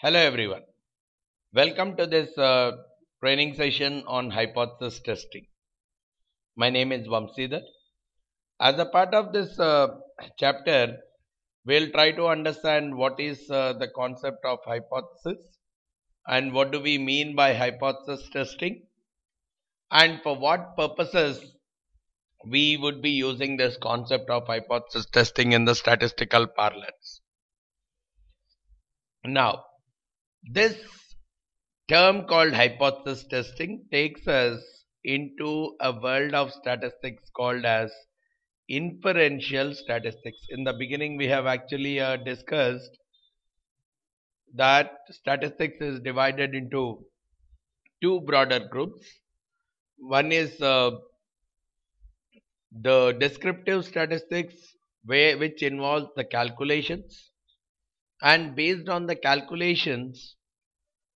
Hello everyone. Welcome to this training session on hypothesis testing. My name is Vamsidhar. As a part of this chapter, we'll try to understand what is the concept of hypothesis and what do we mean by hypothesis testing and for what purposes we would be using this concept of hypothesis testing in the statistical parlance. Now, this term called hypothesis testing takes us into a world of statistics called as inferential statistics. In the beginning, we have actually discussed that statistics is divided into two broader groups. One is the descriptive statistics, which involves the calculations, and based on the calculations,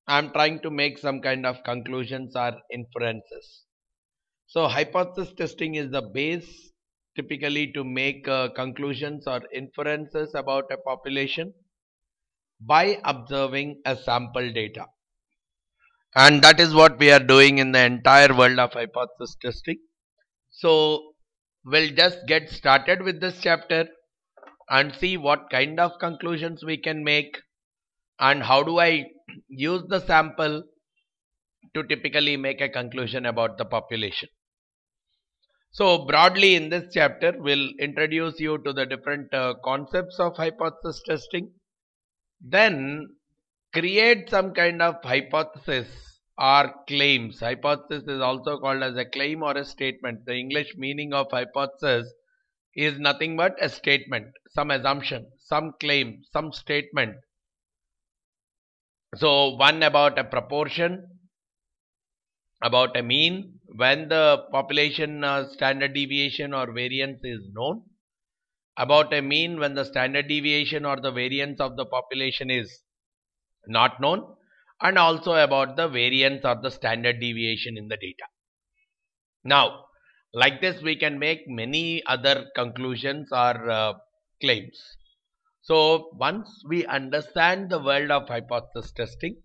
I'm trying to make some kind of conclusions or inferences. So hypothesis testing is the base typically to make conclusions or inferences about a population by observing a sample data. And that is what we are doing in the entire world of hypothesis testing. So we'll just get started with this chapter and see what kind of conclusions we can make and how do I use the sample to typically make a conclusion about the population. So broadly in this chapter, we'll introduce you to the different concepts of hypothesis testing, then create some kind of hypothesis or claims. Hypothesis is also called as a claim or a statement. The English meaning of hypothesis is nothing but a statement, some assumption, some claim, some statement. So one about a proportion, about a mean, when the population standard deviation or variance is known, about a mean when the standard deviation or the variance of the population is not known, and also about the variance or the standard deviation in the data. Now, like this we can make many other conclusions or claims. So once we understand the world of hypothesis testing,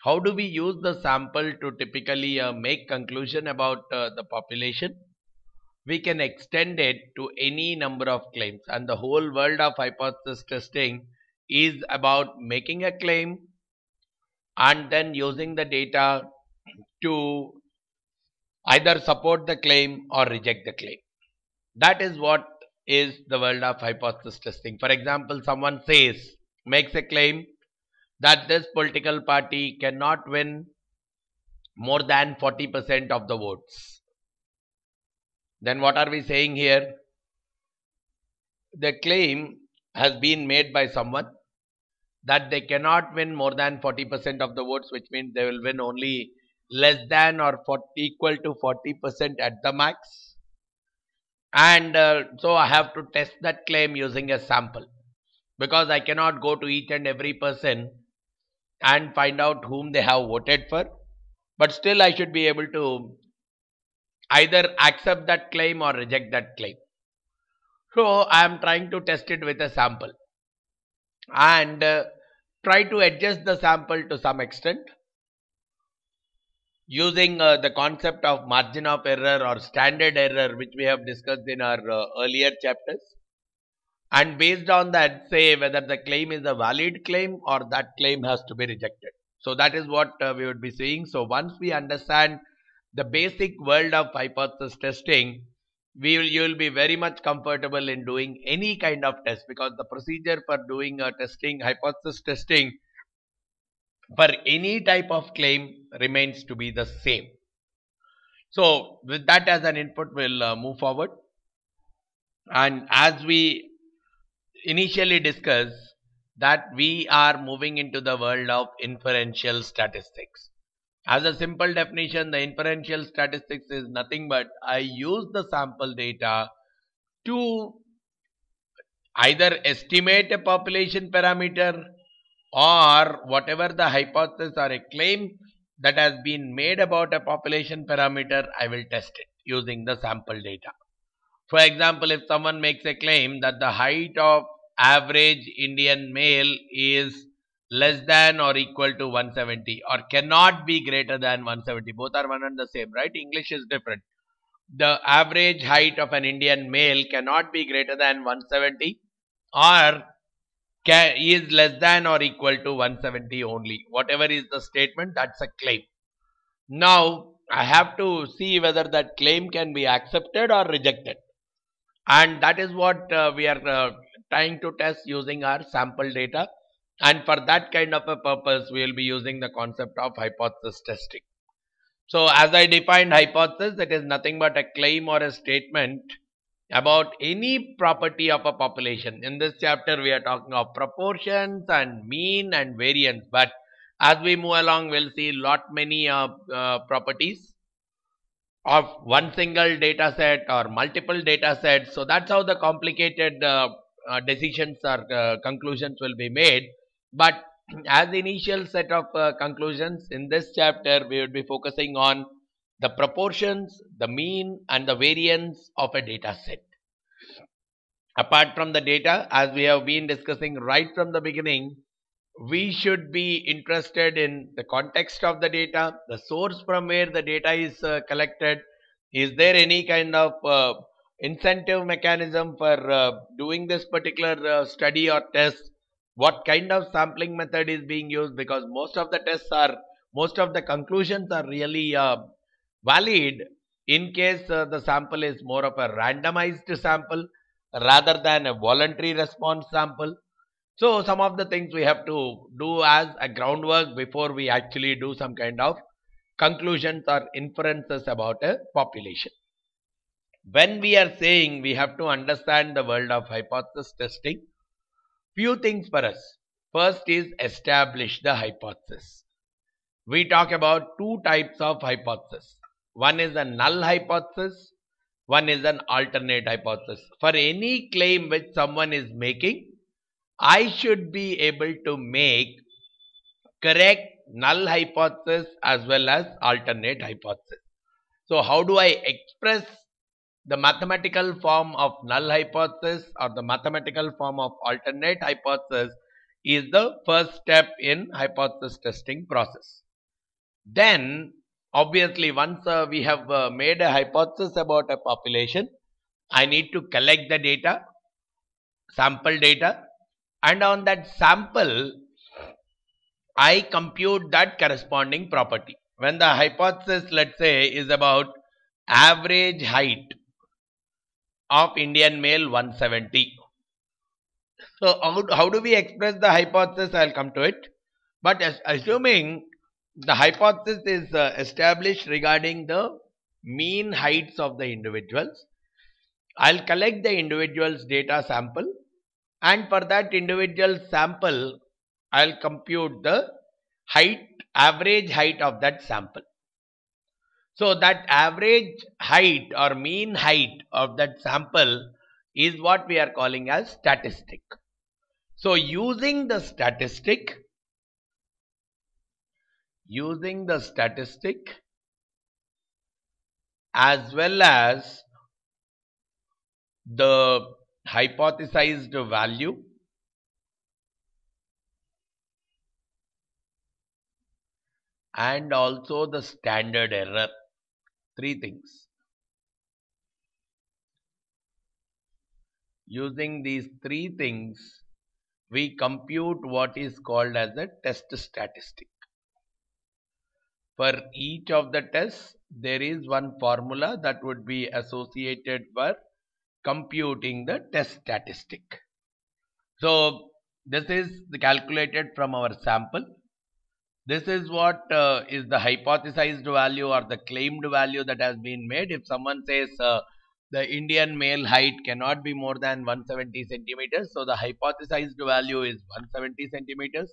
how do we use the sample to typically make conclusion about the population? We can extend it to any number of claims, and the whole world of hypothesis testing is about making a claim and then using the data to either support the claim or reject the claim. That is what is the world of hypothesis testing. For example, someone makes a claim that this political party cannot win more than 40% of the votes. Then what are we saying here? The claim has been made by someone that they cannot win more than 40% of the votes, which means they will win only less than or equal to 40% at the max. And so I have to test that claim using a sample, because I cannot go to each and every person and find out whom they have voted for, but still I should be able to either accept that claim or reject that claim. So I am trying to test it with a sample and try to adjust the sample to some extent using the concept of margin of error or standard error, which we have discussed in our earlier chapters, and based on that say whether the claim is a valid claim or that claim has to be rejected. So that is what we would be seeing. So once we understand the basic world of hypothesis testing, you will be very much comfortable in doing any kind of test, because the procedure for doing a testing, hypothesis testing for any type of claim remains to be the same. So with that as an input, we'll move forward. And as we initially discussed, that we are moving into the world of inferential statistics. As a simple definition, the inferential statistics is nothing but I use the sample data to either estimate a population parameter or whatever the hypothesis or a claim that has been made about a population parameter, I will test it using the sample data. For example, if someone makes a claim that the height of average Indian male is less than or equal to 170 or cannot be greater than 170. Both are one and the same, right? English is different. The average height of an Indian male cannot be greater than 170 or is less than or equal to 170 only. Whatever is the statement, that's a claim. Now, I have to see whether that claim can be accepted or rejected. And that is what we are trying to test using our sample data. And for that kind of a purpose, we will be using the concept of hypothesis testing. So, as I defined hypothesis, it is nothing but a claim or a statement about any property of a population. In this chapter, we are talking of proportions and mean and variance. But as we move along, we'll see many properties of one single data set or multiple data sets. So that's how the complicated decisions or conclusions will be made. But as initial set of conclusions in this chapter, we will be focusing on the proportions, the mean and the variance of a data set. Apart from the data, as we have been discussing right from the beginning, we should be interested in the context of the data, the source from where the data is collected. Is there any kind of incentive mechanism for doing this particular study or test? What kind of sampling method is being used? Because most of the conclusions are really valid in case the sample is more of a randomized sample rather than a voluntary response sample. So some of the things we have to do as a groundwork before we actually do some kind of conclusions or inferences about a population. When we are saying we have to understand the world of hypothesis testing, few things for us. First is establish the hypothesis. We talk about two types of hypothesis. One is a null hypothesis, one is an alternate hypothesis. For any claim which someone is making, I should be able to make correct null hypothesis as well as alternate hypothesis. So how do I express the mathematical form of null hypothesis or the mathematical form of alternate hypothesis is the first step in hypothesis testing process. Then obviously once we have made a hypothesis about a population, I need to collect the data, sample data, and on that sample I compute that corresponding property. When the hypothesis, let's say, is about average height of Indian male 170. So how do we express the hypothesis? I'll come to it. But assuming the hypothesis is established regarding the mean heights of the individuals, I'll collect the individual's data sample, and for that individual sample I'll compute the average height of that sample. So that average height or mean height of that sample is what we are calling as statistic. So using the statistic as well as the hypothesized value and also the standard error, three things. Using these three things, we compute what is called as a test statistic. For each of the tests, there is one formula that would be associated for computing the test statistic. So this is calculated from our sample. This is what is the hypothesized value or the claimed value that has been made. If someone says the Indian male height cannot be more than 170 centimeters, so the hypothesized value is 170 centimeters.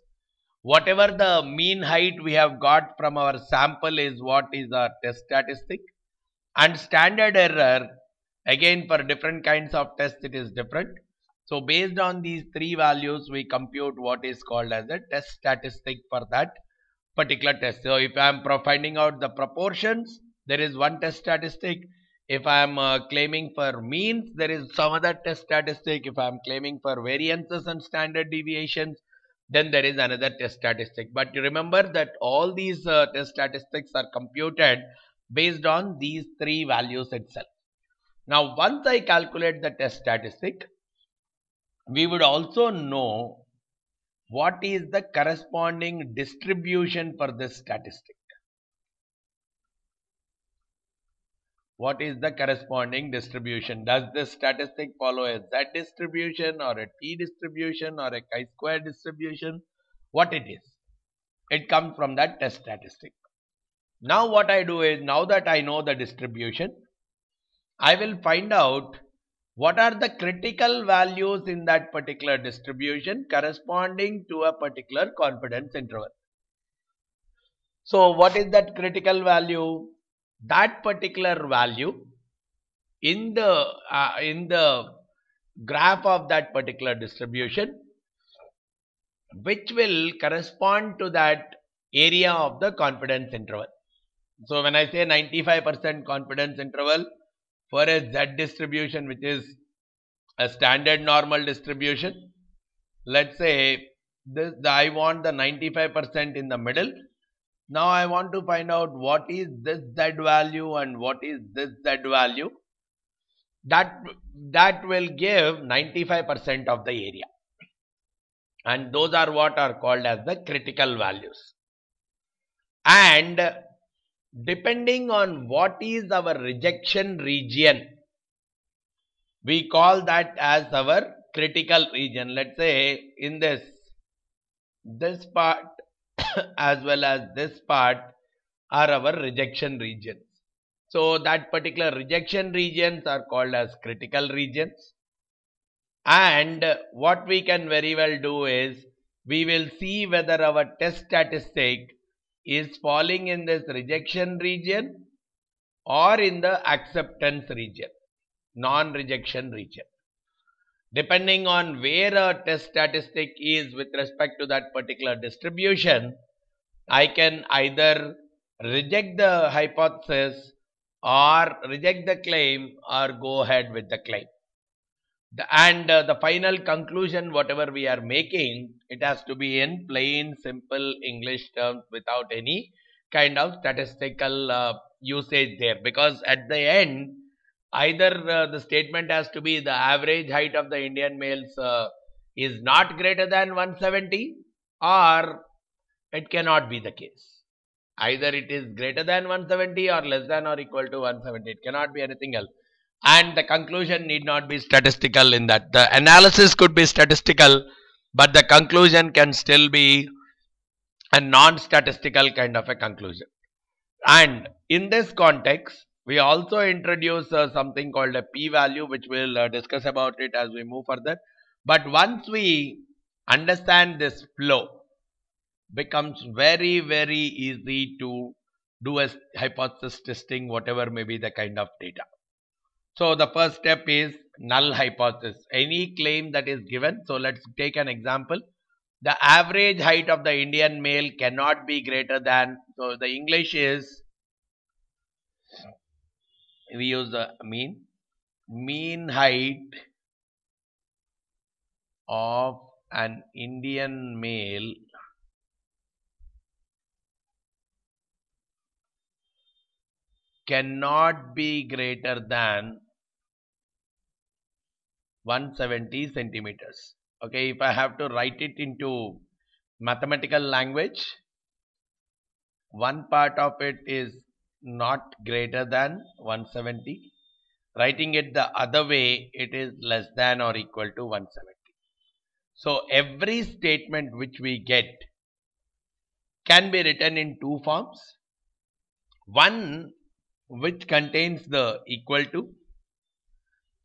Whatever the mean height we have got from our sample is what is our test statistic. And standard error, again for different kinds of tests it is different. So based on these three values, we compute what is called as a test statistic for that particular test. So if I am finding out the proportions, there is one test statistic. If I am claiming for means, there is some other test statistic. If I am claiming for variances and standard deviations, then there is another test statistic. But you remember that all these test statistics are computed based on these three values itself. Now, once I calculate the test statistic, we would also know what is the corresponding distribution for this statistic. What is the corresponding distribution? Does this statistic follow a Z distribution or a T distribution or a chi-square distribution? What it is? It comes from that test statistic. Now what I do is, now that I know the distribution, I will find out what are the critical values in that particular distribution corresponding to a particular confidence interval. So what is that critical value? That particular value in the graph of that particular distribution, which will correspond to that area of the confidence interval. So when I say 95% confidence interval for a Z distribution, which is a standard normal distribution, let's say this, I want the 95% in the middle. Now I want to find out what is this Z value and what is this Z value. That will give 95% of the area. And those are what are called as the critical values. And depending on what is our rejection region, we call that as our critical region. Let's say in this part as well as this part are our rejection regions. So that particular rejection regions are called as critical regions. And what we can very well do is, we will see whether our test statistic is falling in this rejection region or in the acceptance region, non-rejection region. Depending on where a test statistic is with respect to that particular distribution, I can either reject the hypothesis or reject the claim or go ahead with the claim. The final conclusion, whatever we are making, it has to be in plain, simple English terms without any kind of statistical usage there. Because at the end, either the statement has to be the average height of the Indian males is not greater than 170, or it cannot be the case. Either it is greater than 170 or less than or equal to 170. It cannot be anything else. And the conclusion need not be statistical in that. The analysis could be statistical, but the conclusion can still be a non-statistical kind of a conclusion. And in this context, we also introduce something called a p-value, which we'll discuss about it as we move further. But once we understand this flow, becomes very, very easy to do a hypothesis testing, whatever may be the kind of data. So the first step is null hypothesis. Any claim that is given. So let's take an example. The average height of the Indian male cannot be greater than, so the English is, we use the mean height of an Indian male cannot be greater than 170 centimeters. Okay, if I have to write it into mathematical language, one part of it is not greater than 170. Writing it the other way, it is less than or equal to 170. So every statement which we get can be written in two forms. One which contains the equal to,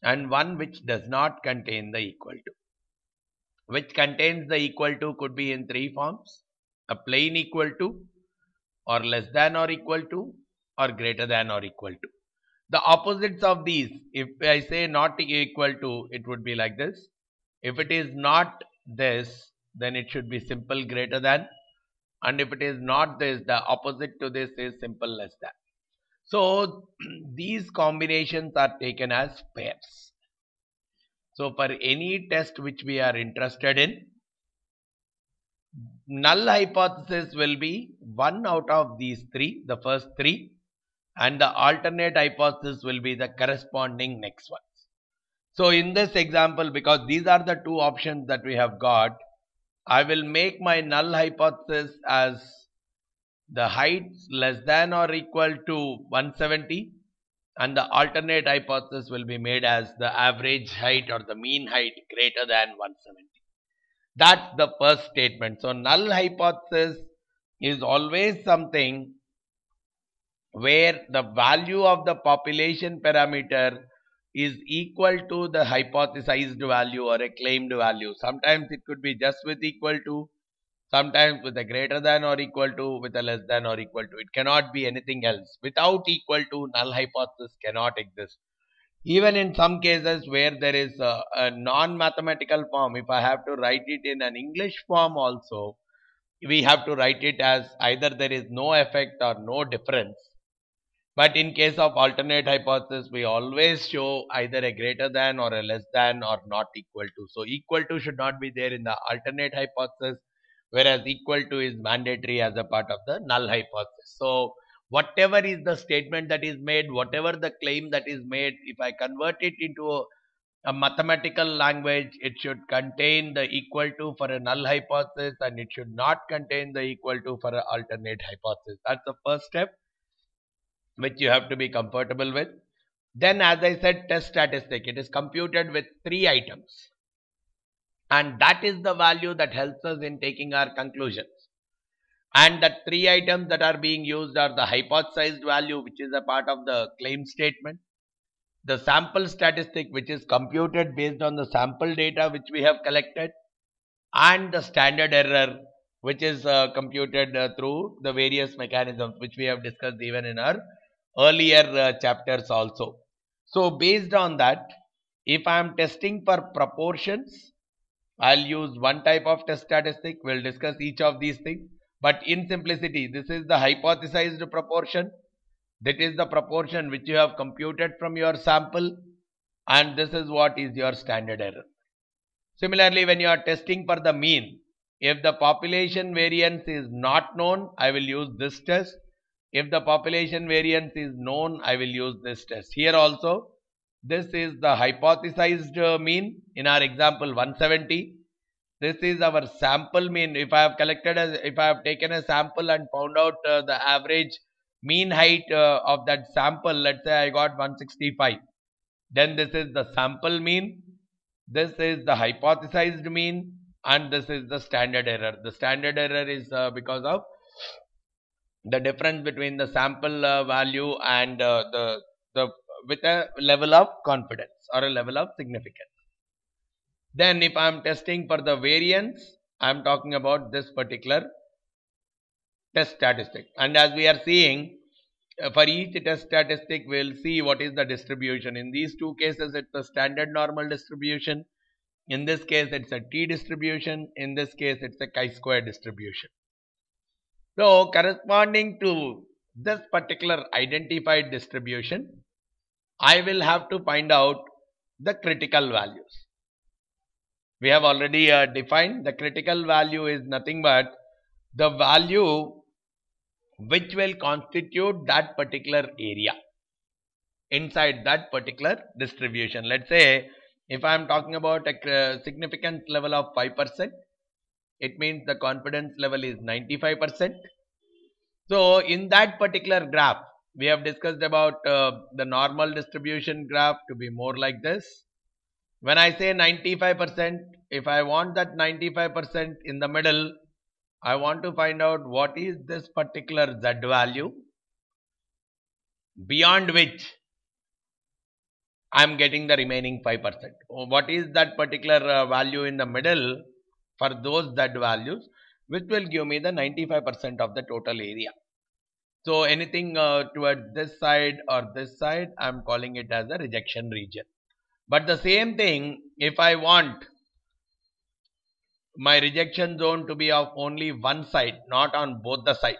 and one which does not contain the equal to. Which contains the equal to could be in three forms: a plain equal to, or less than or equal to, or greater than or equal to. The opposites of these, if I say not equal to, it would be like this. If it is not this, then it should be simple greater than, and if it is not this, the opposite to this is simple less than. So these combinations are taken as pairs. So for any test which we are interested in, null hypothesis will be one out of these three, the first three, and the alternate hypothesis will be the corresponding next ones. So in this example, because these are the two options that we have got, I will make my null hypothesis as the height less than or equal to 170, and the alternate hypothesis will be made as the average height or the mean height greater than 170. That's the first statement. So null hypothesis is always something where the value of the population parameter is equal to the hypothesized value or a claimed value. Sometimes it could be just with equal to, sometimes with a greater than or equal to, with a less than or equal to. It cannot be anything else. Without equal to, null hypothesis cannot exist. Even in some cases where there is a non-mathematical form, if I have to write it in an English form also, we have to write it as either there is no effect or no difference. But in case of alternate hypothesis, we always show either a greater than or a less than or not equal to. So equal to should not be there in the alternate hypothesis, whereas equal to is mandatory as a part of the null hypothesis. So whatever is the statement that is made, whatever the claim that is made, if I convert it into a mathematical language, it should contain the equal to for a null hypothesis, and it should not contain the equal to for an alternate hypothesis. That's the first step which you have to be comfortable with. Then, as I said, test statistic, it is computed with three items, and that is the value that helps us in taking our conclusions. And the three items that are being used are the hypothesized value, which is a part of the claim statement, the sample statistic, which is computed based on the sample data which we have collected, and the standard error, which is computed through the various mechanisms which we have discussed even in our earlier chapters also. So based on that, if I am testing for proportions, I'll use one type of test statistic. We'll discuss each of these things. But in simplicity, this is the hypothesized proportion. That is the proportion which you have computed from your sample, and this is what is your standard error. Similarly, when you are testing for the mean, if the population variance is not known, I will use this test. If the population variance is known, I will use this test. Here also, this is the hypothesized mean. In our example 170, this is our sample mean. If I have taken a sample and found out the average mean height of that sample, let's say I got 165, then this is the sample mean, this is the hypothesized mean, and this is the standard error. The standard error is because of the difference between the sample value and the with a level of confidence or a level of significance. Then if I am testing for the variance, I am talking about this particular test statistic. And as we are seeing, for each test statistic, we will see what is the distribution. In these two cases, it's a standard normal distribution. In this case, it's a t-distribution. In this case, it's a chi-square distribution. So, corresponding to this particular identified distribution, I will have to find out the critical values. We have already defined the critical value is nothing but the value which will constitute that particular area inside that particular distribution. Let's say if I am talking about a significance level of 5%, it means the confidence level is 95%. So in that particular graph, we have discussed about the normal distribution graph to be more like this. When I say 95%, if I want that 95% in the middle, I want to find out what is this particular Z value beyond which I am getting the remaining 5%. What is that particular value in the middle for those Z values, which will give me the 95% of the total area. So anything towards this side or this side, I am calling it as a rejection region. But the same thing, if I want my rejection zone to be of only one side, not on both the sides.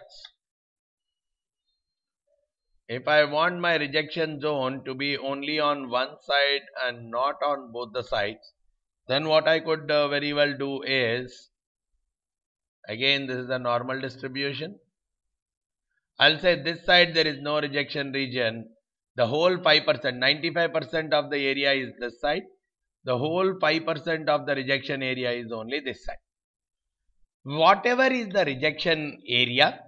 If I want my rejection zone to be only on one side and not on both the sides, then what I could very well do is, Again, this is the normal distribution. I'll say this side there is no rejection region. The whole 5%, 95% of the area is this side. The whole 5% of the rejection area is only this side. Whatever is the rejection area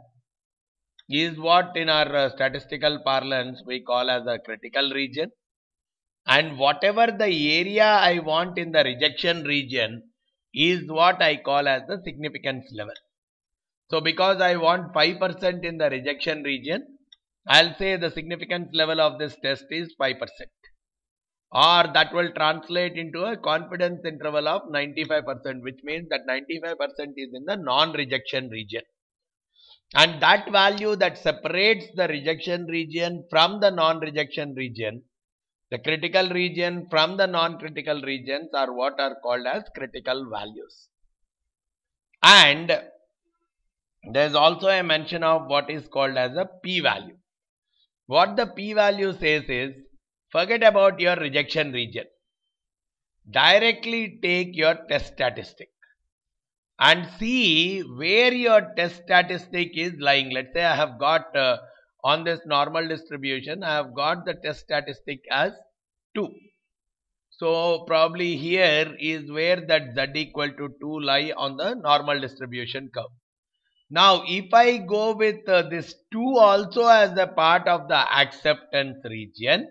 is what in our statistical parlance we call as a critical region. And whatever the area I want in the rejection region is what I call as the significance level. So because I want 5% in the rejection region, I'll say the significance level of this test is 5%. Or that will translate into a confidence interval of 95%, which means that 95% is in the non-rejection region. And that value that separates the rejection region from the non-rejection region, the critical region from the non-critical regions, are what are called as critical values. And there is also a mention of what is called as a p-value. What the p-value says is, forget about your rejection region. Directly take your test statistic and see where your test statistic is lying. Let's say I have got on this normal distribution, I have got the test statistic as 2. So probably here is where that z equal to 2 lie on the normal distribution curve. Now if I go with this 2 also as a part of the acceptance region,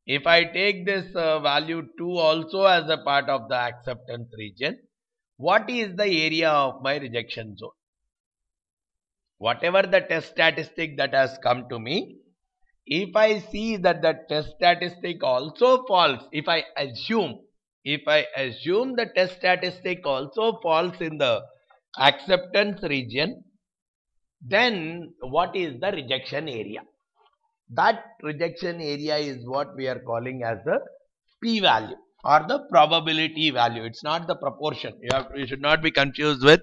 if I take this value 2 also as a part of the acceptance region, what is the area of my rejection zone? Whatever the test statistic that has come to me, if I see that the test statistic also falls, if I assume the test statistic also falls in the acceptance region, then what is the rejection area? That rejection area is what we are calling as the p-value or the probability value. It's not the proportion. You should not be confused with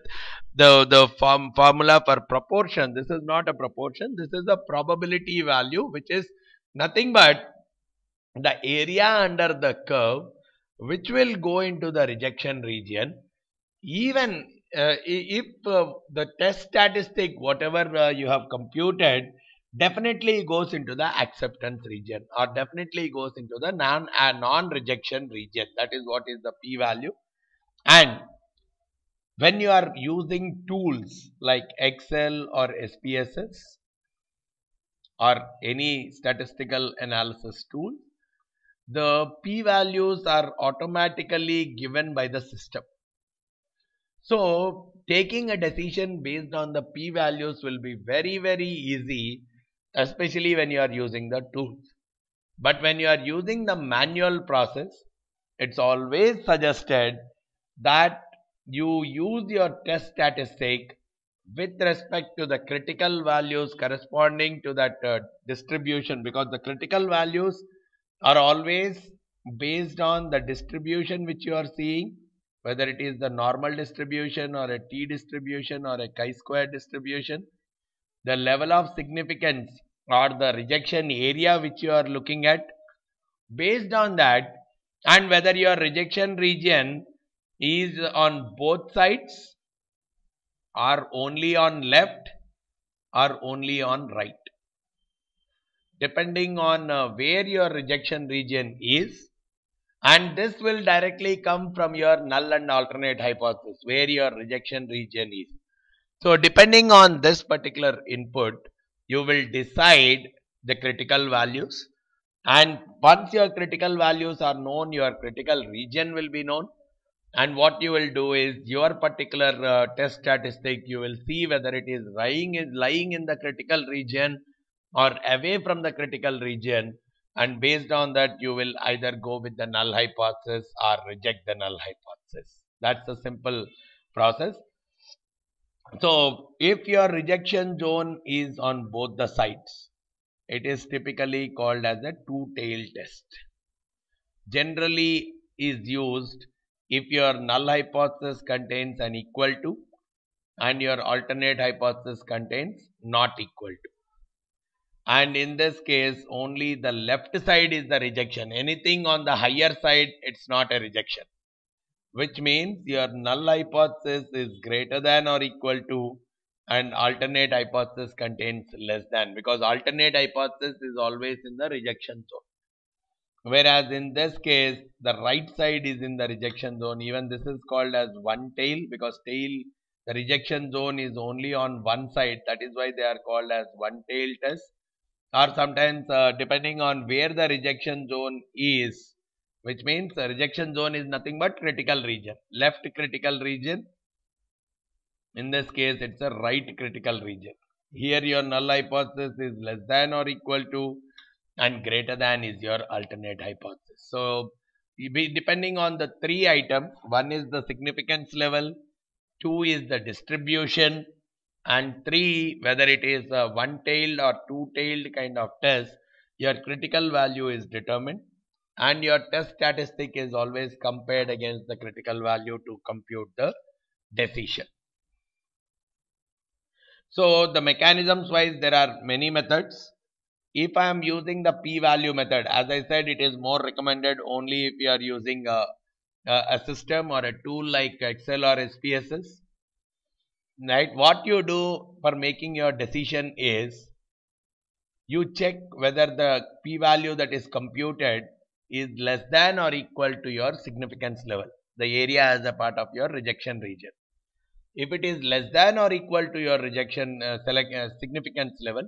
the formula for proportion. This is not a proportion. This is a probability value, which is nothing but the area under the curve which will go into the rejection region, even if the test statistic whatever you have computed definitely goes into the acceptance region or definitely goes into the non-rejection region. That is what is the p-value. And when you are using tools like Excel or SPSS or any statistical analysis tool, the p-values are automatically given by the system. So taking a decision based on the p-values will be very, very easy, especially when you are using the tools. But when you are using the manual process, it's always suggested that you use your test statistic with respect to the critical values corresponding to that distribution, because the critical values are always based on the distribution which you are seeing, whether it is the normal distribution or a t distribution or a chi-square distribution, the level of significance or the rejection area which you are looking at. Based on that, and whether your rejection region is on both sides or only on left or only on right, depending on where your rejection region is, and this will directly come from your null and alternate hypothesis where your rejection region is. So depending on this particular input, you will decide the critical values, and once your critical values are known, your critical region will be known. And what you will do is your particular test statistic, you will see whether it is lying in the critical region or away from the critical region, and based on that you will either go with the null hypothesis or reject the null hypothesis. That's a simple process. So if your rejection zone is on both the sides, it is typically called as a two-tailed test. Generally is used if your null hypothesis contains an equal to and your alternate hypothesis contains not equal to. And in this case, only the left side is the rejection. Anything on the higher side, it's not a rejection. which means your null hypothesis is greater than or equal to, and alternate hypothesis contains less than, because alternate hypothesis is always in the rejection zone. Whereas in this case, the right side is in the rejection zone. Even this is called as one tail, because the rejection zone is only on one side. That is why they are called as one tail test. Or sometimes depending on where the rejection zone is, which means the rejection zone is nothing but critical region, left critical region. In this case, it's a right critical region. Here your null hypothesis is less than or equal to, and greater than is your alternate hypothesis. So depending on the three items, one is the significance level, two is the distribution, and three, whether it is a one-tailed or two-tailed kind of test, your critical value is determined, and your test statistic is always compared against the critical value to compute the decision. So the mechanisms wise, there are many methods. If I am using the p-value method, as I said, it is more recommended only if you are using a system or a tool like Excel or SPSS. Right? What you do for making your decision is you check whether the p-value that is computed is less than or equal to your significance level, the area as a part of your rejection region. If it is less than or equal to your rejection significance level,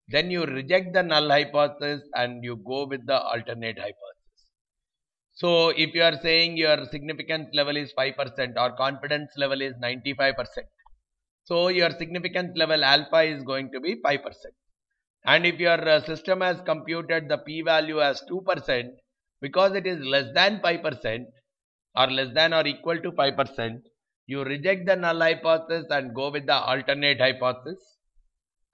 then you reject the null hypothesis and you go with the alternate hypothesis. So if you are saying your significance level is 5% or confidence level is 95%, so your significance level alpha is going to be 5%. And if your system has computed the p-value as 2%, because it is less than 5% or less than or equal to 5%, you reject the null hypothesis and go with the alternate hypothesis.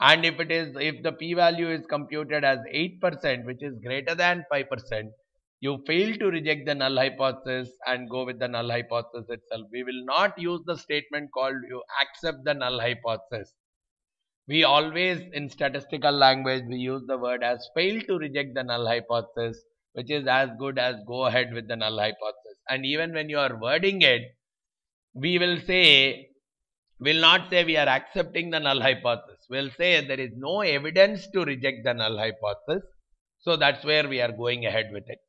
And if the p-value is computed as 8%, which is greater than 5%, you fail to reject the null hypothesis and go with the null hypothesis itself. We will not use the statement called you accept the null hypothesis. We always, in statistical language, we use the word as fail to reject the null hypothesis, which is as good as go ahead with the null hypothesis. And even when you are wording it, we will not say we are accepting the null hypothesis. We'll say there is no evidence to reject the null hypothesis. So that's where we are going ahead with it.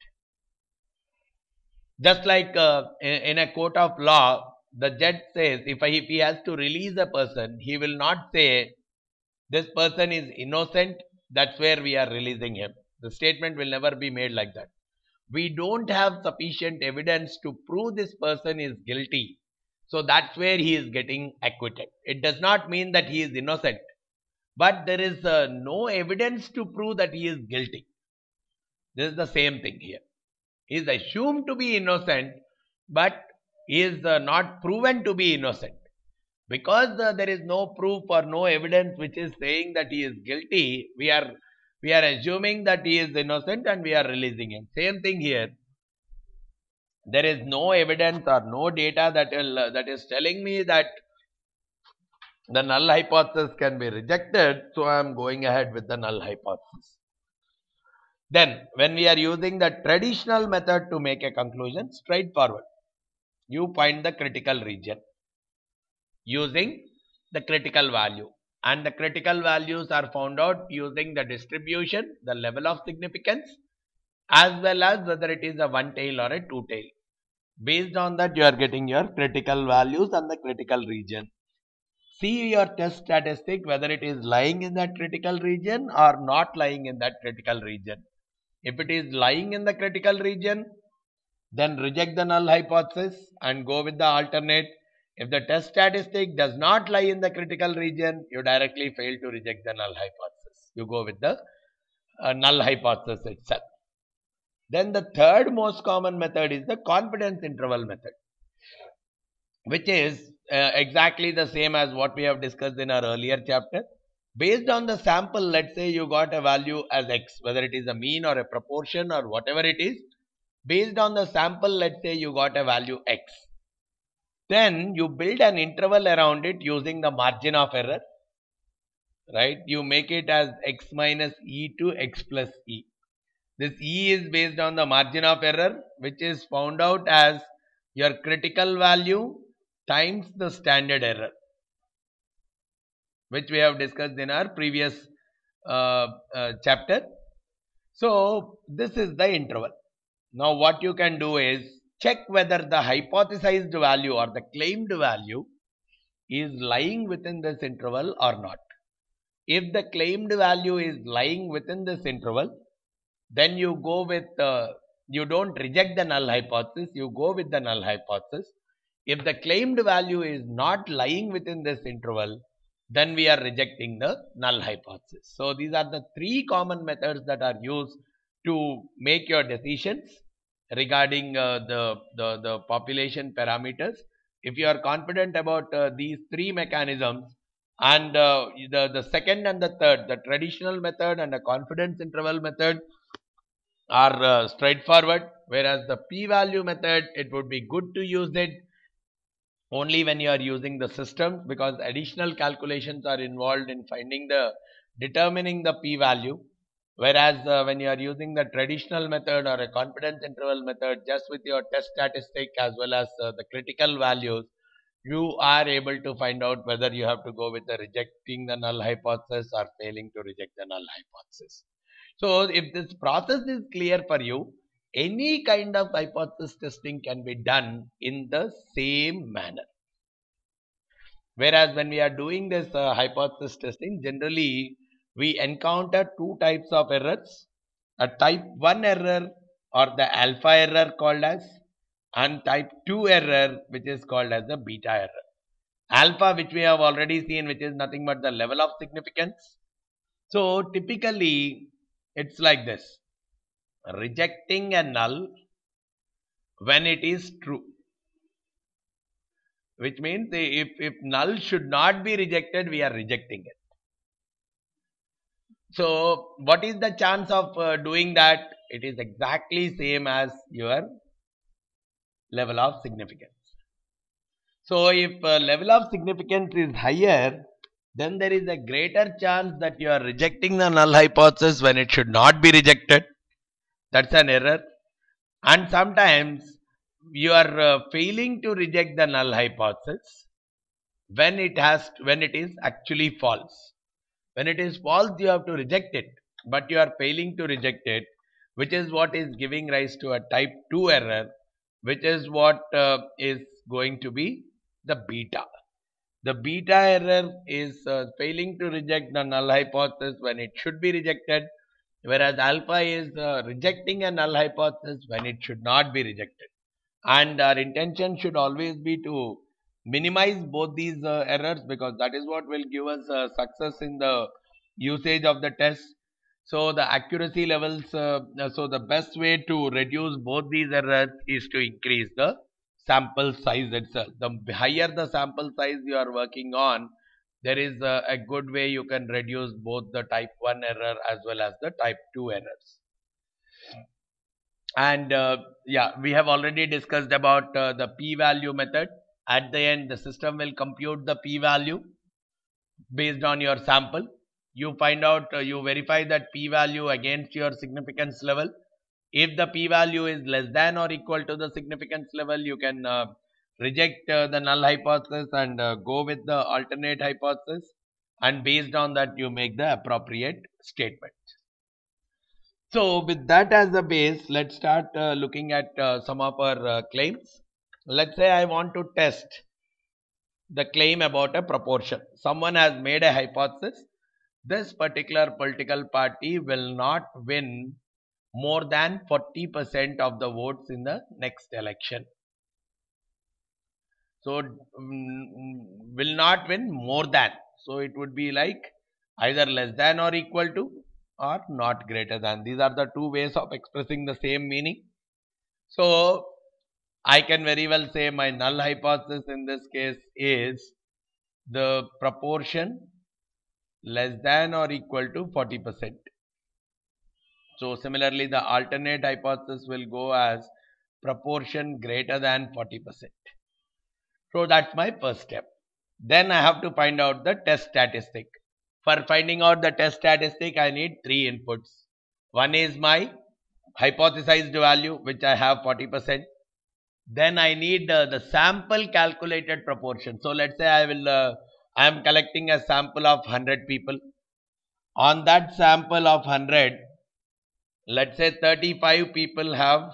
Just like in a court of law, the judge says if he has to release a person, he will not say this person is innocent, that's where we are releasing him. The statement will never be made like that. We don't have sufficient evidence to prove this person is guilty. So that's where he is getting acquitted. It does not mean that he is innocent, but there is no evidence to prove that he is guilty. This is the same thing here. He is assumed to be innocent, but he is not proven to be innocent. Because there is no proof or no evidence which is saying that he is guilty, we are assuming that he is innocent and we are releasing him. Same thing here. There is no evidence or no data that is telling me that the null hypothesis can be rejected, so I am going ahead with the null hypothesis. Then, when we are using the traditional method to make a conclusion, straightforward, you find the critical region using the critical value, and the critical values are found out using the distribution, the level of significance, as well as whether it is a one tail or a two tail. Based on that, you are getting your critical values and the critical region. See your test statistic whether it is lying in that critical region or not lying in that critical region. If it is lying in the critical region, then reject the null hypothesis and go with the alternate. If the test statistic does not lie in the critical region, you directly fail to reject the null hypothesis. You go with the null hypothesis itself. Then the third most common method is the confidence interval method, which is exactly the same as what we have discussed in our earlier chapter. Based on the sample, let's say you got a value as x, whether it is a mean or a proportion or whatever it is. Based on the sample, let's say you got a value x. Then you build an interval around it using the margin of error. Right? You make it as x minus e to x plus e. This e is based on the margin of error, which is found out as your critical value times the standard error, which we have discussed in our previous chapter. So this is the interval. Now what you can do is check whether the hypothesized value or the claimed value is lying within this interval or not. If the claimed value is lying within this interval, then you go with you don't reject the null hypothesis, you go with the null hypothesis. If the claimed value is not lying within this interval, then we are rejecting the null hypothesis. So these are the three common methods that are used to make your decisions regarding the population parameters. If you are confident about these three mechanisms, and the second and the third, the traditional method and the confidence interval method, are straightforward, whereas the p-value method, it would be good to use it only when you are using the system, because additional calculations are involved in determining the p-value. Whereas when you are using the traditional method or a confidence interval method, just with your test statistic as well as the critical values, you are able to find out whether you have to go with the rejecting the null hypothesis or failing to reject the null hypothesis. So if this process is clear for you, any kind of hypothesis testing can be done in the same manner. Whereas when we are doing this hypothesis testing, generally we encounter two types of errors: a type 1 error or the alpha error called as, and type 2 error which is called as the beta error. Alpha, which we have already seen, which is nothing but the level of significance. So typically it's like this: rejecting a null when it is true, which means if null should not be rejected, we are rejecting it. So what is the chance of doing that? It is exactly same as your level of significance. So if level of significance is higher, then there is a greater chance that you are rejecting the null hypothesis when it should not be rejected. That's an error. And sometimes you are failing to reject the null hypothesis when it is actually false. When it is false, you have to reject it, but you are failing to reject it, which is what is giving rise to a type 2 error, which is what is going to be the beta. The beta error is failing to reject the null hypothesis when it should be rejected, whereas alpha is rejecting a null hypothesis when it should not be rejected. And our intention should always be to minimize both these errors, because that is what will give us success in the usage of the test. So the accuracy levels, so the best way to reduce both these errors is to increase the sample size itself. The higher the sample size you are working on, there is a good way you can reduce both the type 1 error as well as the type 2 errors. And yeah, we have already discussed about the p-value method. At the end, the system will compute the p-value based on your sample. You find out, you verify that p-value against your significance level. If the p-value is less than or equal to the significance level, you can reject the null hypothesis and go with the alternate hypothesis, and based on that you make the appropriate statement. So with that as the base, let's start looking at some of our claims. Let's say I want to test the claim about a proportion. Someone has made a hypothesis: this particular political party will not win more than 40% of the votes in the next election. So will not win more than, so it would be like either less than or equal to, or not greater than. These are the two ways of expressing the same meaning. So I can very well say my null hypothesis in this case is the proportion less than or equal to 40%. So similarly, the alternate hypothesis will go as proportion greater than 40%. So that's my first step. Then I have to find out the test statistic. For finding out the test statistic, I need three inputs. One is my hypothesized value, which I have 40%. then I need the sample calculated proportion. So let's say I am collecting a sample of 100 people. On that sample of 100, let's say 35 people have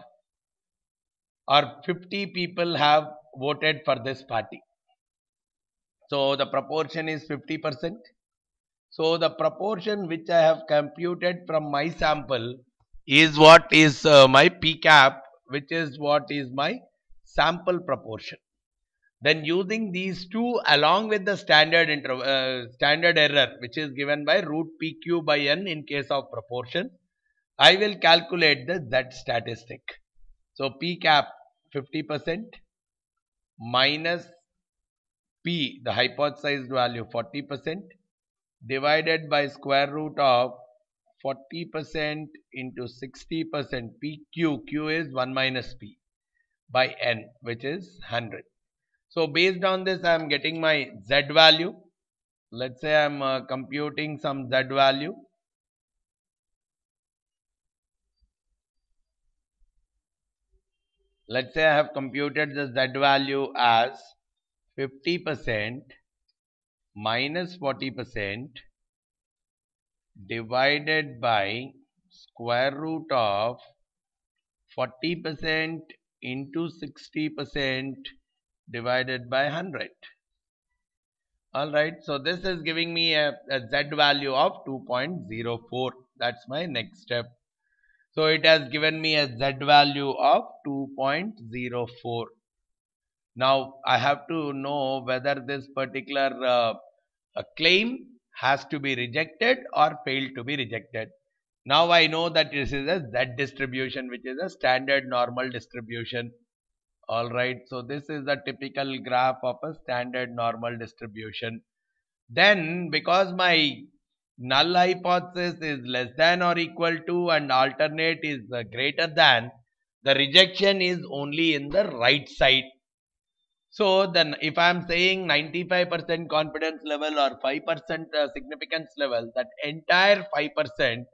or 50 people have voted for this party. So the proportion is 50%. So the proportion which I have computed from my sample is what is my P cap, which is what is my sample proportion. Then using these two along with the standard error, which is given by root PQ by N in case of proportion, I will calculate the Z statistic. So P cap 50% minus P, the hypothesized value 40%, divided by square root of 40% into 60%. PQ, Q is 1 minus P by N, which is 100. So based on this, I am getting my Z value. Let's say I am computing some Z value. Let's say I have computed the Z value as 50% minus 40% divided by square root of 40% into 60% divided by 100. Alright, so this is giving me a Z value of 2.04. That's my next step. So it has given me a Z value of 2.04. Now I have to know whether this particular claim has to be rejected or failed to be rejected. Now I know that this is a Z distribution, which is a standard normal distribution. Alright, so this is the typical graph of a standard normal distribution. Then because my null hypothesis is less than or equal to and alternate is greater than, the rejection is only in the right side. So then if I am saying 95% confidence level or 5% significance level, that entire 5%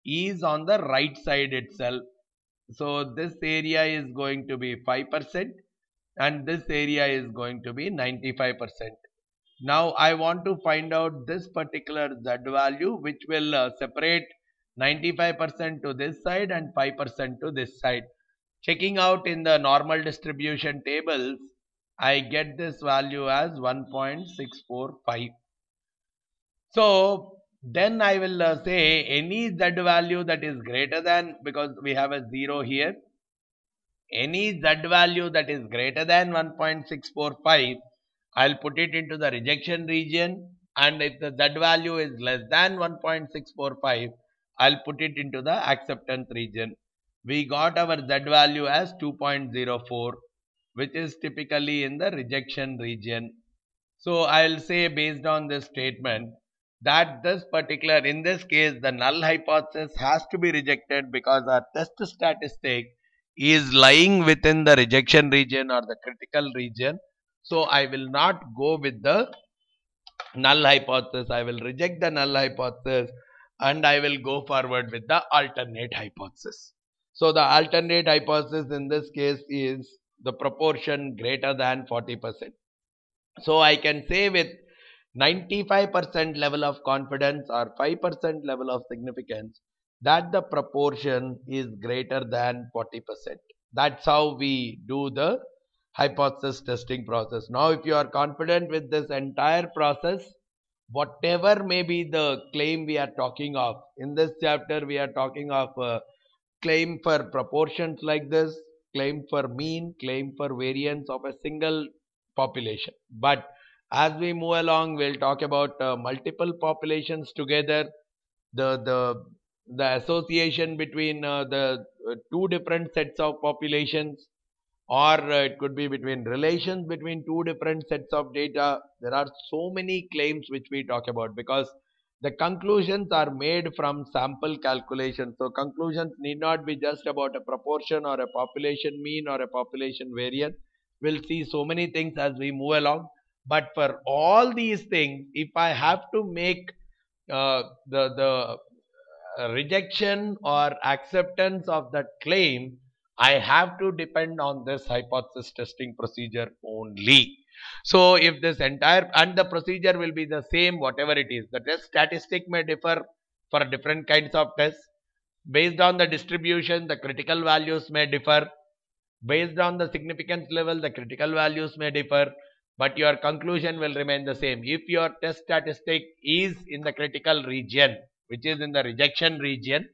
is on the right side itself. So this area is going to be 5% and this area is going to be 95%. Now I want to find out this particular Z value, which will separate 95% to this side and 5% to this side. Checking out in the normal distribution tables, I get this value as 1.645. So then I will say any Z value that is greater than, because we have a 0 here, any Z value that is greater than 1.645, I'll put it into the rejection region, and if the Z value is less than 1.645, I'll put it into the acceptance region. We got our Z value as 2.04, which is typically in the rejection region. So I'll say based on this statement that this particular, in this case, the null hypothesis has to be rejected because our test statistic is lying within the rejection region or the critical region. So I will not go with the null hypothesis. I will reject the null hypothesis and I will go forward with the alternate hypothesis. So the alternate hypothesis in this case is the proportion greater than 40%. So I can say with 95% level of confidence or 5% level of significance that the proportion is greater than 40%. That's how we do the hypothesis testing process. Now if you are confident with this entire process, whatever may be the claim we are talking of, in this chapter we are talking of claim for proportions like this, claim for mean, claim for variance of a single population. But as we move along, we'll talk about multiple populations together, the association between the two different sets of populations, or it could be between relations between two different sets of data. There are so many claims which we talk about because the conclusions are made from sample calculation. So conclusions need not be just about a proportion or a population mean or a population variance. We'll see so many things as we move along. But for all these things, if I have to make the rejection or acceptance of that claim, I have to depend on this hypothesis testing procedure only. So if this entire, and the procedure will be the same whatever it is, the test statistic may differ for different kinds of tests. Based on the distribution, the critical values may differ. Based on the significance level, the critical values may differ, but your conclusion will remain the same. If your test statistic is in the critical region, which is in the rejection region,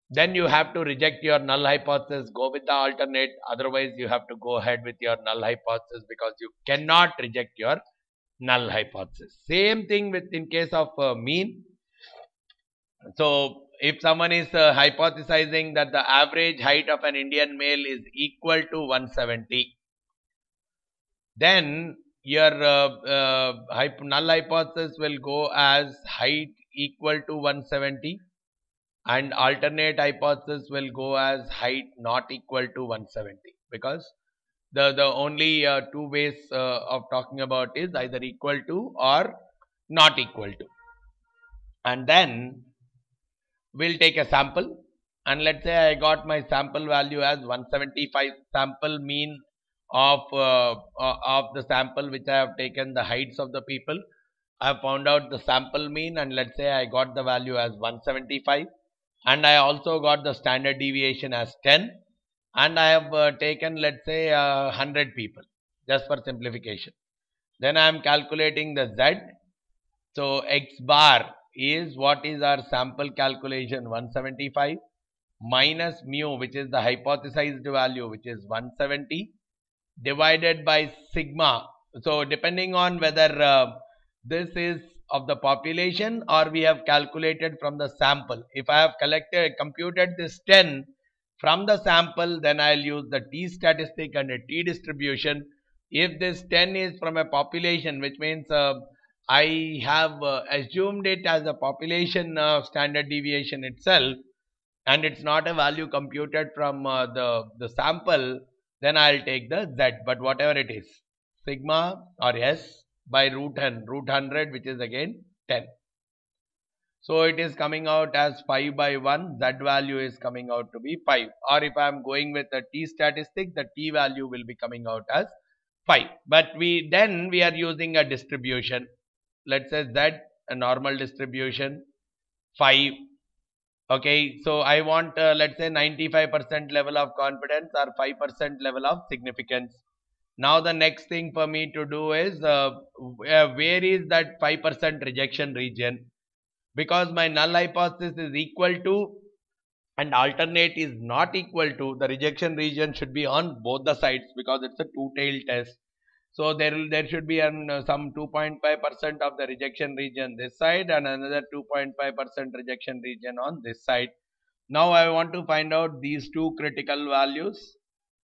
then you have to reject your null hypothesis, go with the alternate. Otherwise, you have to go ahead with your null hypothesis, because you cannot reject your null hypothesis. Same thing with in case of mean. So if someone is hypothesizing that the average height of an Indian male is equal to 170, then your null hypothesis will go as height equal to 170, and alternate hypothesis will go as height not equal to 170, because the only two ways of talking about is either equal to or not equal to. And then we'll take a sample, and let's say I got my sample value as 175, sample mean of the sample which I have taken the heights of the people. I have found out the sample mean, and let's say I got the value as 175, and I also got the standard deviation as 10, and I have taken, let's say, 100 people just for simplification. Then I am calculating the Z. So X bar is, what is our sample calculation, 175 minus mu, which is the hypothesized value, which is 170, divided by sigma. So depending on whether this is of the population or we have calculated from the sample. If I have computed this 10 from the sample, then I'll use the t statistic and a t distribution. If this 10 is from a population, which means I have assumed it as a population standard deviation itself, and it's not a value computed from the sample, then I'll take the Z. But whatever it is, sigma or S by root 100, which is again 10. So it is coming out as 5 by 1. Z value is coming out to be 5. Or if I am going with a t statistic, the t value will be coming out as 5. But we are using a distribution. Let's say Z, a normal distribution, 5. Okay, so I want let's say 95% level of confidence or 5% level of significance. Now the next thing for me to do is where is that 5% rejection region? Because my null hypothesis is equal to and alternate is not equal to, the rejection region should be on both the sides, because it's a two-tailed test. So there should be some 2.5% of the rejection region this side and another 2.5% rejection region on this side. Now I want to find out these two critical values,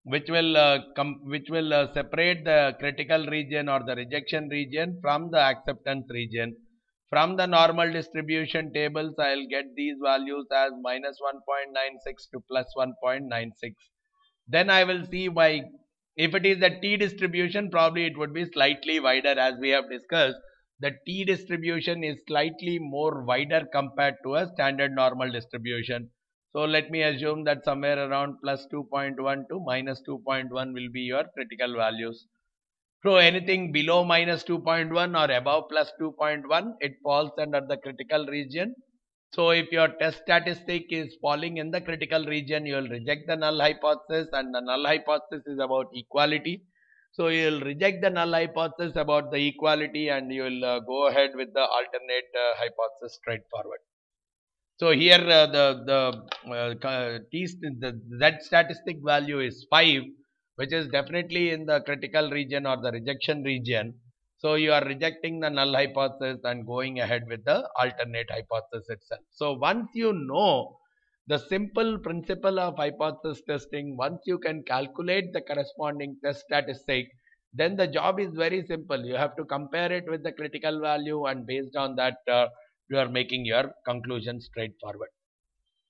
which will separate the critical region or the rejection region from the acceptance region. From the normal distribution tables, I will get these values as minus 1.96 to plus 1.96. Then I will see why. If it is a t distribution, probably it would be slightly wider, as we have discussed. The t distribution is slightly more wider compared to a standard normal distribution. So let me assume that somewhere around plus 2.1 to minus 2.1 will be your critical values. So anything below minus 2.1 or above plus 2.1, it falls under the critical region. So if your test statistic is falling in the critical region, you will reject the null hypothesis, and the null hypothesis is about equality. So you will reject the null hypothesis about the equality, and you will go ahead with the alternate hypothesis straightforward. So here the Z statistic value is 5, which is definitely in the critical region or the rejection region. So you are rejecting the null hypothesis and going ahead with the alternate hypothesis itself. So once you know the simple principle of hypothesis testing, once you can calculate the corresponding test statistic, then the job is very simple. You have to compare it with the critical value, and based on that you are making your conclusion straightforward.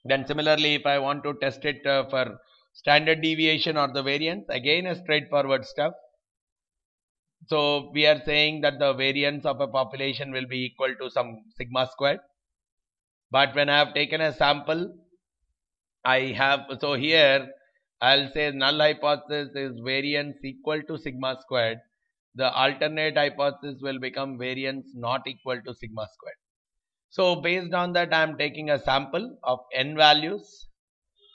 Then similarly, if I want to test it for standard deviation or the variance, again a straightforward stuff. So we are saying that the variance of a population will be equal to some sigma squared. But when I have taken a sample, so here I'll say null hypothesis is variance equal to sigma squared. The alternate hypothesis will become variance not equal to sigma squared. So based on that, I am taking a sample of n values,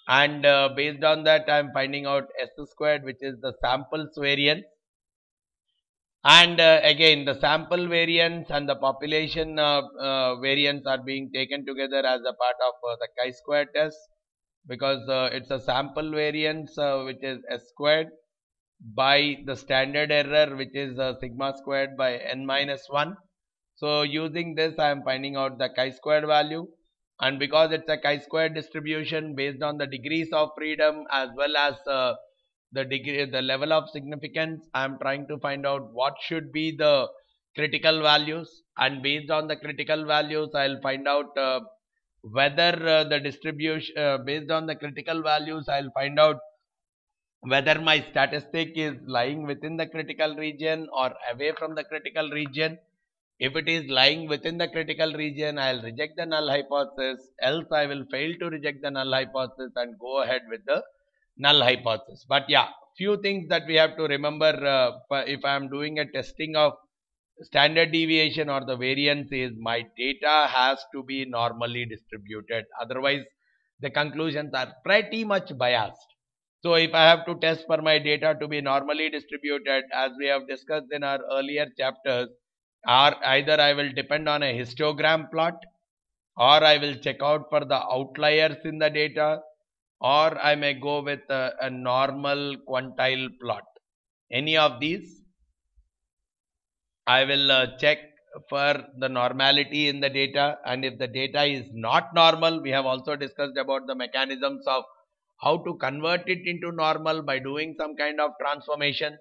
and based on that, I am finding out S squared, which is the sample's variance. And again, the sample variance and the population variance are being taken together as a part of the chi-square test, because it's a sample variance which is S squared by the standard error, which is sigma squared by n minus 1. So using this, I am finding out the chi-square value, and because it's a chi-square distribution based on the degrees of freedom as well as the level of significance, I am trying to find out what should be the critical values, and based on the critical values, I'll find out whether the distribution based on the critical values, I'll find out whether my statistic is lying within the critical region or away from the critical region. If it is lying within the critical region, I'll reject the null hypothesis, else I will fail to reject the null hypothesis and go ahead with the null hypothesis. But yeah, few things that we have to remember if I am doing a testing of standard deviation or the variance is my data has to be normally distributed. Otherwise, the conclusions are pretty much biased. So if I have to test for my data to be normally distributed, as we have discussed in our earlier chapters, or either I will depend on a histogram plot, or I will check out for the outliers in the data, or I may go with a normal quantile plot. Any of these, I will check for the normality in the data, and if the data is not normal, we have also discussed about the mechanisms of how to convert it into normal by doing some kind of transformations.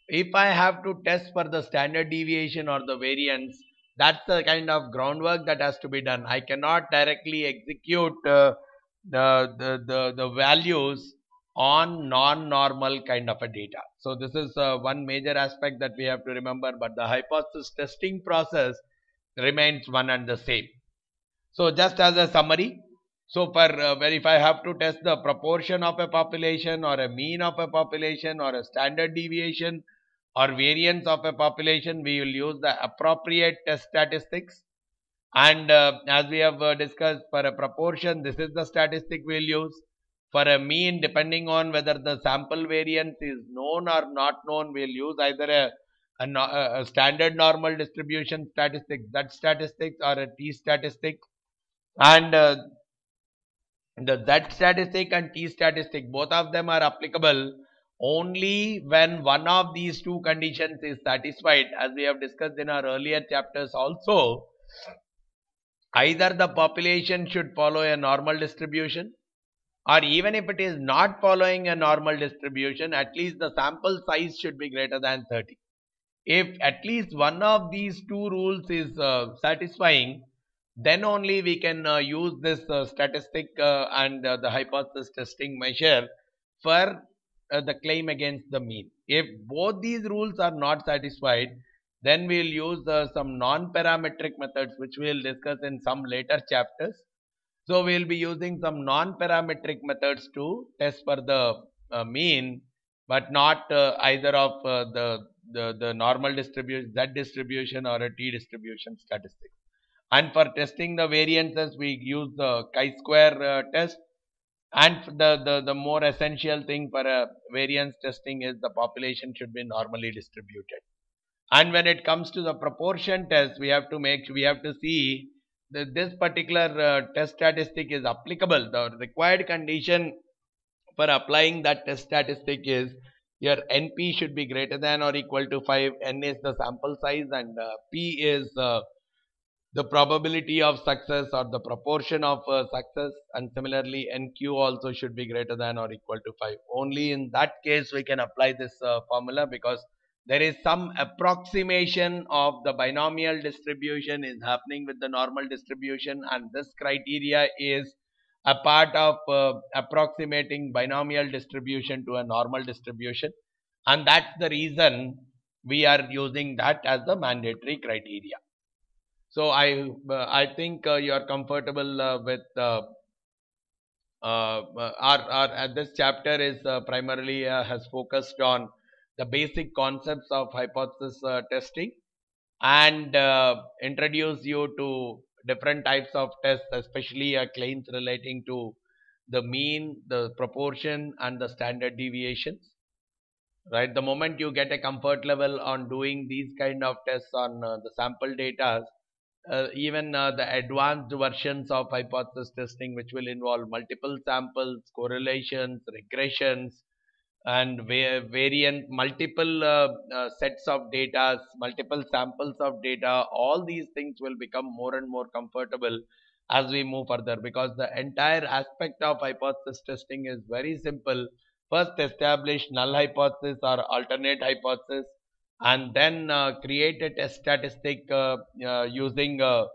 If I have to test for the standard deviation or the variance, that's the kind of groundwork that has to be done. I cannot directly execute the values on non-normal kind of a data. So this is one major aspect that we have to remember, but the hypothesis testing process remains one and the same. So just as a summary, so for where if I have to test the proportion of a population or a mean of a population or a standard deviation or variance of a population, we will use the appropriate test statistics. And as we have discussed, for a proportion, this is the statistic we'll use. For a mean, depending on whether the sample variance is known or not known, we'll use either a standard normal distribution statistic, that statistics, or a t statistic. And the Z statistic and T statistic, both of them are applicable only when one of these two conditions is satisfied, as we have discussed in our earlier chapters also. Either the population should follow a normal distribution, or even if it is not following a normal distribution, at least the sample size should be greater than 30. If at least one of these two rules is satisfying, then only we can use this statistic and the hypothesis testing measure for the claim against the mean. If both these rules are not satisfied, then we will use some non-parametric methods, which we will discuss in some later chapters. So we will be using some non-parametric methods to test for the mean, but not either of the normal distribution, Z distribution, or a T distribution statistics. And for testing the variances, we use the chi-square test. And the more essential thing for a variance testing is the population should be normally distributed. And when it comes to the proportion test, we have to see that this particular test statistic is applicable. The required condition for applying that test statistic is your NP should be greater than or equal to 5. N is the sample size, and P is the probability of success or the proportion of success, and similarly NQ also should be greater than or equal to 5. Only in that case we can apply this formula, because there is some approximation of the binomial distribution is happening with the normal distribution, and this criteria is a part of approximating binomial distribution to a normal distribution, and that's the reason we are using that as the mandatory criteria. So I think you are comfortable with this chapter is primarily has focused on the basic concepts of hypothesis testing and introduce you to different types of tests, especially claims relating to the mean, the proportion, and the standard deviations. Right, the moment you get a comfort level on doing these kind of tests on the sample data, even the advanced versions of hypothesis testing, which will involve multiple samples, correlations, regressions, and variant multiple sets of data, multiple samples of data, all these things will become more and more comfortable as we move further, because the entire aspect of hypothesis testing is very simple. First establish null hypothesis or alternate hypothesis, and then create a test statistic using the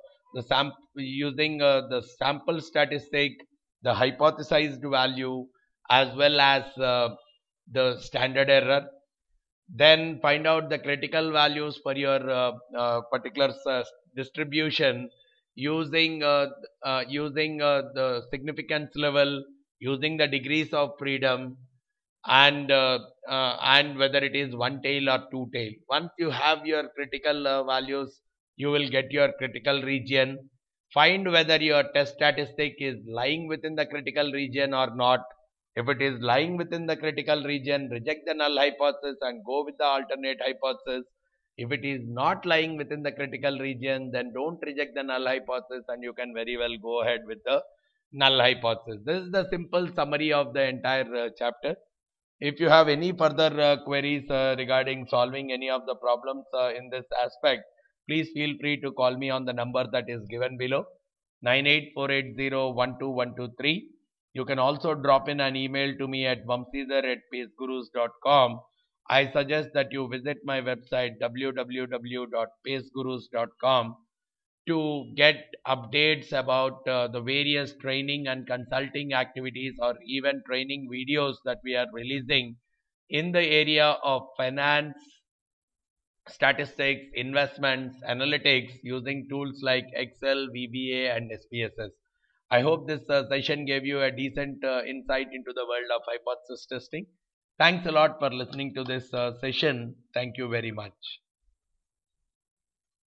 sample statistic, the hypothesized value, as well as the standard error. Then find out the critical values for your particular distribution using the significance level, using the degrees of freedom, and whether it is one tail or two tail. Once you have your critical values, you will get your critical region. Find whether your test statistic is lying within the critical region or not. If it is lying within the critical region, reject the null hypothesis and go with the alternate hypothesis. If it is not lying within the critical region, then don't reject the null hypothesis and you can very well go ahead with the null hypothesis. This is the simple summary of the entire chapter. If you have any further queries regarding solving any of the problems in this aspect, please feel free to call me on the number that is given below, 9848012123. You can also drop in an email to me at vamsidhar@pacegurus.com. I suggest that you visit my website www.pacegurus.com to get updates about the various training and consulting activities, or even training videos that we are releasing in the area of finance, statistics, investments, analytics, using tools like Excel, VBA, and SPSS. I hope this session gave you a decent insight into the world of hypothesis testing. Thanks a lot for listening to this session. Thank you very much.